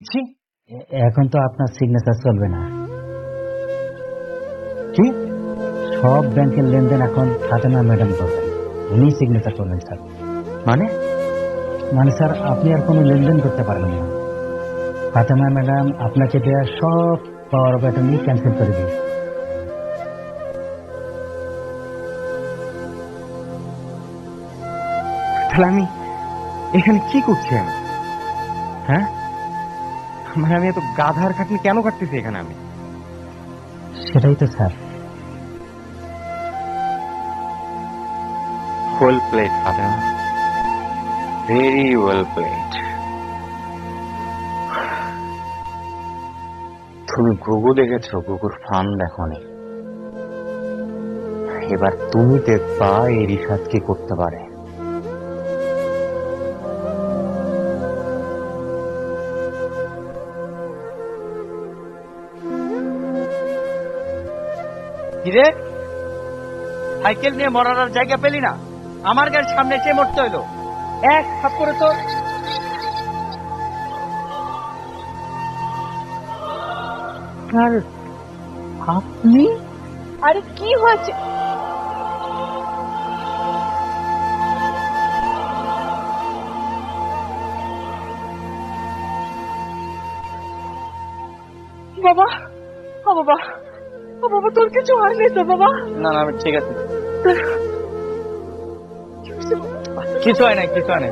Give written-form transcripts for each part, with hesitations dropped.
ছি, এখন তো আপনার সিগনেচার চলবে না। কি? সব ব্যাংকের লেনদেন এখন ফাতেমা ম্যাডাম করবেন, উনি সিগনেচার করবেন স্যার। মানে মানে স্যার আপনি আর কোনো লেনদেন করতে পারবেন না। ফাতেমা ম্যাডাম আপনাকে দেওয়া সব পাওয়ার অফ অ্যাটর্নি ক্যান্সেল করে দিন। তাহলে আমি এখানে কি করছি আমি? হ্যাঁ, মানে আমি এত গাধার খাটনি কেন কাটতেছি এখানে আমি? সেটাই তো sir. Well played Fatema, very well played. তুমি গুগু দেখেছো, গুগুর ফান দেখোনি। এবার তুমি দেখবা এই রিশাদ কি করতে পারে। কিরে, সাইকেল নিয়ে মরার আর জায়গা পেলি না? আমার গাড়ির সামনে চেয়ে মরতে হইলো। এক হাত করে তো আর আপনি আরে কি হয়েছে? বাবা, ও বাবা, ও বাবা, তোর কিছু হয়নি তো বাবা? না না, আমি ঠিক আছে, কিছু হয় নাই, কিছু হয় নাই।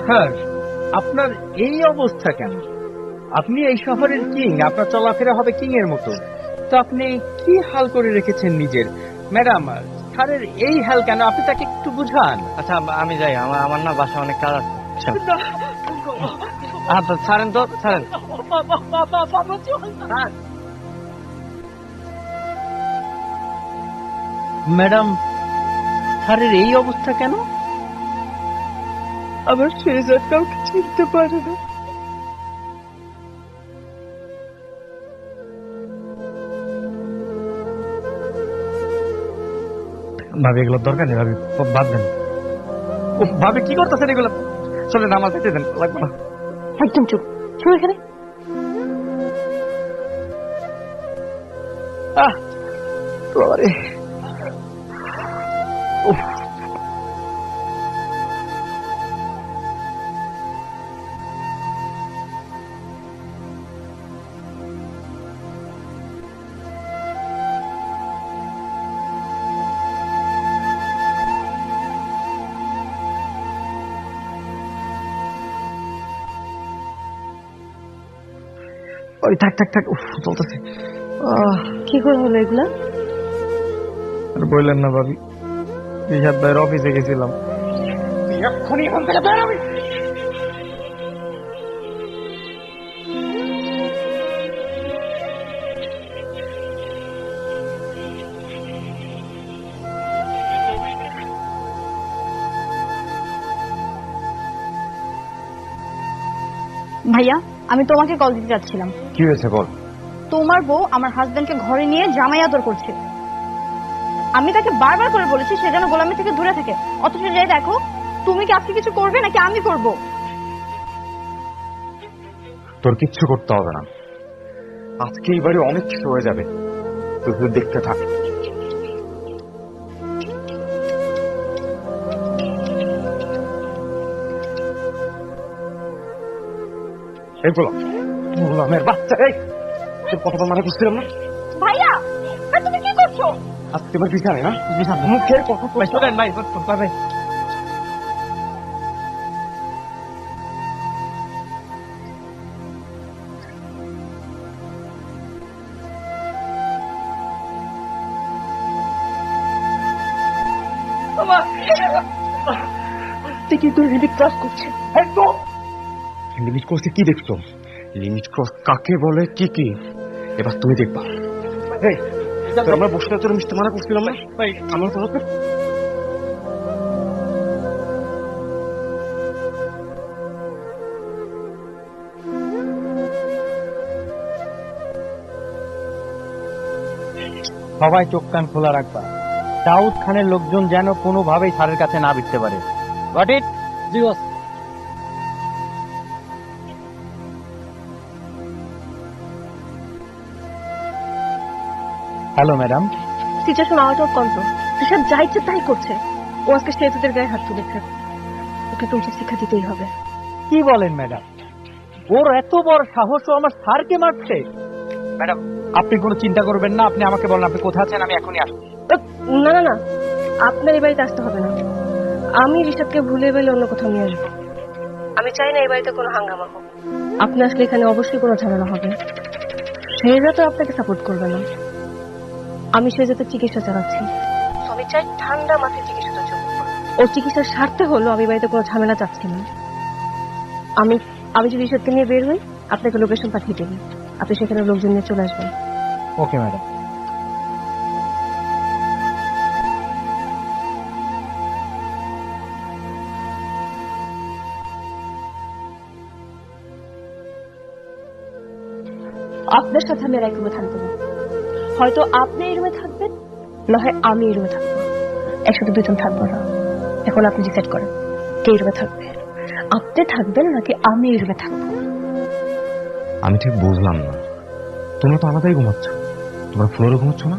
স্যার, আপনার এই অবস্থা কেন? আপনি এই শহরের কিং, আপনার চলাফেরা হবে কিং এর মতো। তো আপনি কি হাল করে রেখেছেন নিজের? ম্যাডাম, স্যারের এই হাল কেন? আপনি তাকে একটু বুঝান। আচ্ছা আমি যাই, আমার না বাসা অনেক কাজ আছে। আচ্ছা ছাড়েন তো, ছাড়েন। বাবা বাবা বাবা, চল না। ম্যাডাম, স্যারের এই অবস্থা কেন? আমার শেহজাদ কাউকে চিনতে পারে না। ভাবি এগুলো দরকার নেই, ভাবি বাদ দেন। ও ভাবি কি করতেছেন এগুলো? চলে নামাজ দিতে দেন, লাগবে না। একদম চুপ, চুপ এখানে। বাবারে, উফ, ওই থাক থাক থাক, উফ চলতেছে। কি করে হলো এগুলা? আর বললেন না ভাবি, রিশাদ ভাইয়ের অফিসে গেছিলাম। এক্ষুনি এখান থেকে বের হবি। ভাইয়া, আমি তোমাকে কল দিতে যাচ্ছিলাম। কি হয়েছে বল? তোমার বউ আমার হাজবেন্ডকে ঘরে নিয়ে জামাই আদর করছে। আমি তাকে বারবার করে বলেছি সে যেন গোলামি থেকে দূরে থাকে, অথচ যাই দেখো। তুমি কি আজকে কিছু করবে নাকি আমি করব? তোর কিচ্ছু করতে হবে না, আজকে এই বাড়ি অনেক কিছু হয়ে যাবে, তুই শুধু দেখতে থাক। এইগুলো গোলামের বাচ্চা, এই তোর কথা মানে বুঝছিলাম না। ভাইয়া, তুমি কি করছো? আজকে এবার বিছানে না, মুখের কথা ভাই শোনেন, ভাই ভাই, দেখি তুই লিমিট ক্রস করছে। লিমিট ক্রসে কি দেখছো? লিমিট ক্রস কাকে বলে, কি কি এবার তুমি দেখবা। এই তোর আমরা বসে তোর মিশতে মানা করছিলাম না ভাই আমার কথা তো। সবাই চোখ কান খোলা রাখবা। দাউদ খানের লোকজন যেন কোনোভাবেই স্যারের কাছে না ভিড়তে পারে। Got it? G boss. Hello madam. Situation out of control. Rishad যা ইচ্ছে তাই করছে। ও আজকে সেতুদের গায়ে হাত তুলেছে। ওকে তো উচিত শিক্ষা দিতেই হবে। কি বলেন ম্যাডাম? ওর এত বড় সাহস, ও আমার স্যারকে মারছে? ম্যাডাম, আপনি কোনো চিন্তা করবেন না, আপনি আমাকে বলেন আপনি কোথায় আছেন, আমি এখনই আসছি। না না না, আপনার এই বাড়িতে আসতে হবে না। আমি ঋষাদকে ভুলে বেলে অন্য কোথাও নিয়ে আসবো। আমি চাই না এই বাড়িতে কোনো হাঙ্গামা হোক। আপনি আসলে এখানে অবশ্যই কোনো ঝামেলা হবে। সেজা তো আপনাকে সাপোর্ট করবে না। আমি সেজাতে চিকিৎসা চালাচ্ছি। আমি চাই ঠান্ডা মাথায় চিকিৎসাটা চলবে। ওর চিকিৎসার স্বার্থে হলো আমি বাড়িতে কোনো ঝামেলা চাচ্ছি না। আমি আমি যদি ঋষাদকে নিয়ে বের হই, আপনাকে লোকেশন পাঠিয়ে দেবেন। আপনি সেখানে লোকজন নিয়ে চলে আসবেন। Okay madam. আপনার সাথে আমি আর এক রুমে থাকবো না। হয়তো আপনি এই রুমে থাকবেন, না হয় আমি এই রুমে থাকবো। একসাথে দুজন থাকবো না। এখন আপনি ডিসাইড করেন কে এই রুমে থাকবে। আপনি থাকবেন নাকি আমি এই রুমে থাকবো? আমি ঠিক বুঝলাম না, তোমরা তো আলাদাই ঘুমাচ্ছ। তোমরা ফ্লোরে ঘুমাচ্ছ না,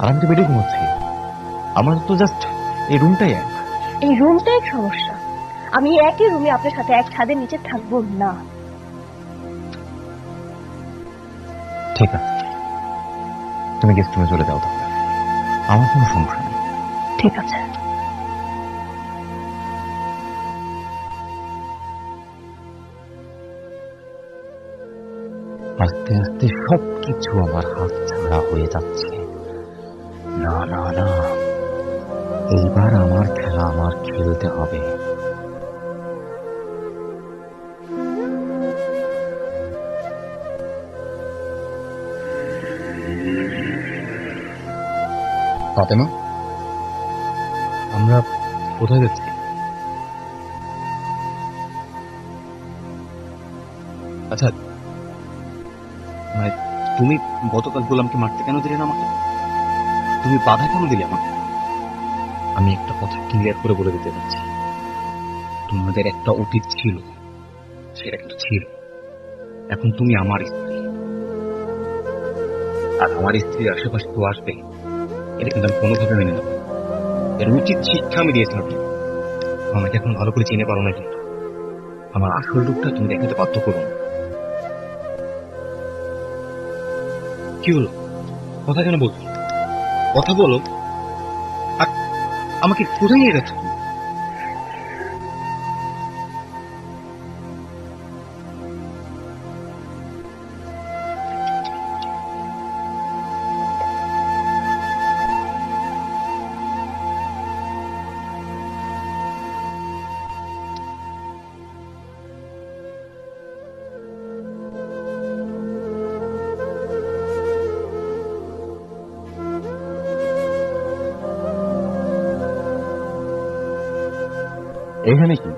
আর আমি তো বেডে ঘুমাচ্ছি। আমার তো জাস্ট এই রুমটাই এক। এই রুমটাই এক সমস্যা। আমি একই রুমে আপনার সাথে এক ছাদের নিচে থাকবো না। ঠিক আছে, তুমি গেস্ট রুমে চলে যাও তাহলে, আমার কোনো সমস্যা নেই। ঠিক আছে। আস্তে আস্তে সবকিছু আমার হাত ছাড়া হয়ে যাচ্ছে। না না না, এইবার আমার খেলা আমার খেলতে হবে। ফাতেমা, আমরা কোথায় যাচ্ছি? আচ্ছা, মানে তুমি গতকাল গোলামকে মারতে কেন দিলে না আমাকে? তুমি বাধা কেন দিলে আমাকে? আমি একটা কথা ক্লিয়ার করে বলে দিতে চাচ্ছি, তোমাদের একটা অতীত ছিল, সেটা কিন্তু ছিল। এখন তুমি আমার স্ত্রী, আর আমার স্ত্রীর আশেপাশে তো আসবে, এটা কিন্তু আমি কোনোভাবে মেনে নেব। এর উচিত শিক্ষা আমি দিয়েছিলাম। আমাকে এখন ভালো করে চিনে পারো না, কিন্তু আমার আসল রূপটা তুমি দেখাতে বাধ্য করো না। কি হলো, কথা কেন বলছো? কথা বলো। আর আমাকে কোথায় নিয়ে যাচ্ছ তুমি? এখানে কি?